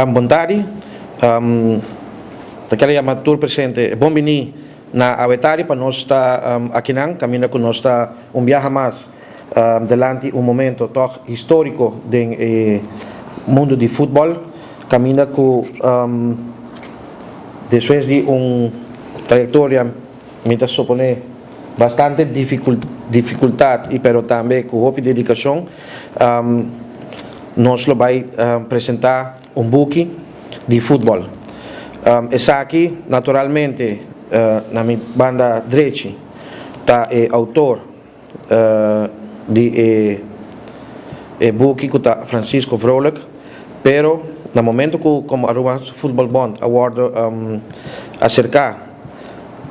Bondari, daquela amatur presente, bombini na avetari para nós está aqui não, caminha com nós está viaje mais delante momento toch histórico do mundo de futebol, caminha com depois de trajetória, me está supone bastante dificuldade e pero também com muita dedicação, nós lo vai apresentar book de futebol. Essa aqui, naturalmente, na minha banda direita, está o autor de book que está Francisco Vrolijk, pero no momento que como Aruba Football Bond Award acercar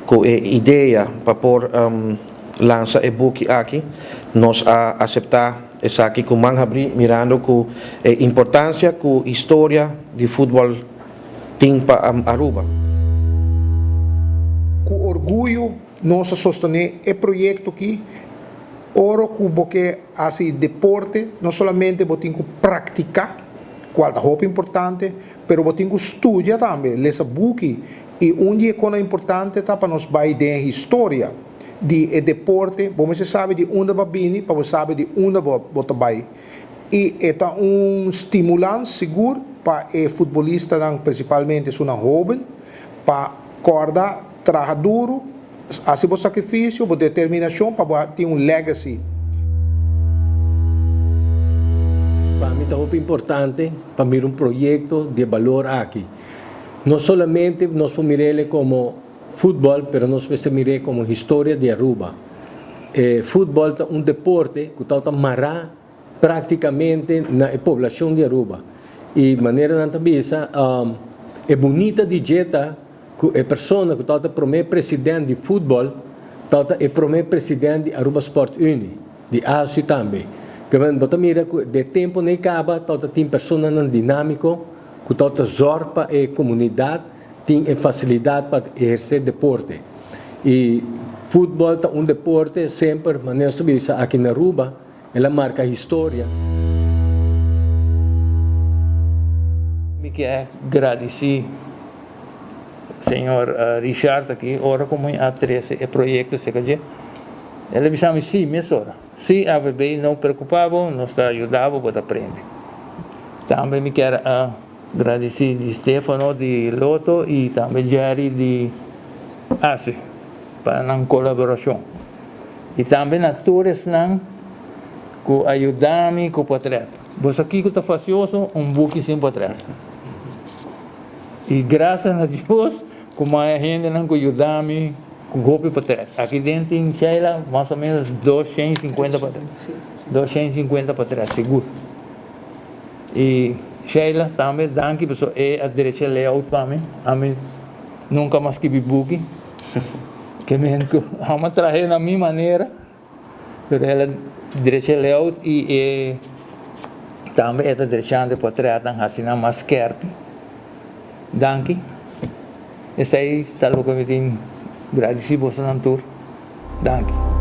com a ideia para por lançar o book aqui, nós aceitar essa aqui com abrir mirando com a importância com a história de futebol tem para Aruba. Com orgulho nós sostener o projeto aqui, ora que assim deporte não somente botinho praticar, qual é muito importante, pero botinho estudar também, ler book e dia quando é importante tá para nós vai de história de deporte, você sabe de onde vai vir, para você sabe de onde vai. E é estimulante seguro para o futebolista, principalmente se uma jovem, para acordar, trabalhar duro, assim o sacrifício, a determinação para ter legacy. Para mim é muito importante para mim projeto de valor aqui. Não somente nós podemos mirar como futebol, pero nós podemos mirar como história de Aruba. Futebol é deporte que está amarrado praticamente na população de Aruba. E de maneira também é bonita de jeta que a pessoa que está o primeiro presidente de futebol está o primeiro presidente de Aruba Sport Uni, de ASU também. Que você mira que de tempo nem acaba, tem pessoas dinâmicas que está zorga para a comunidade, tem facilidade para exercer deporte. E futebol é deporte sempre, mas aqui na Aruba, ela marca a história. Me quero agradecer senhor Richard aqui, ora como a 13 o projeto se quer ele me chama sim, mesmo se a bebê não preocupava, nos ajudava para aprender. Também me quero agradecer de Stefano de Loto e também Jerry de ASE para a colaboração. E também a todos que ajudam-me com o portrait. Você aqui que está fazendo book sem portrait. E graças a Deus, como a gente não ajuda-me com o portrait. Aqui dentro em Sheila, mais ou menos 250 portrait. 250 portrait, seguro. E Sheila também, danke, pessoal, a direita layout para mim. A mim nunca mais que book. Que me vamos trazer na minha maneira. Pero ela direita layout e também esta direita de portrait assim mais carpe. Danke. Essa aí está logo me tem agradecido por sua tour. Danke.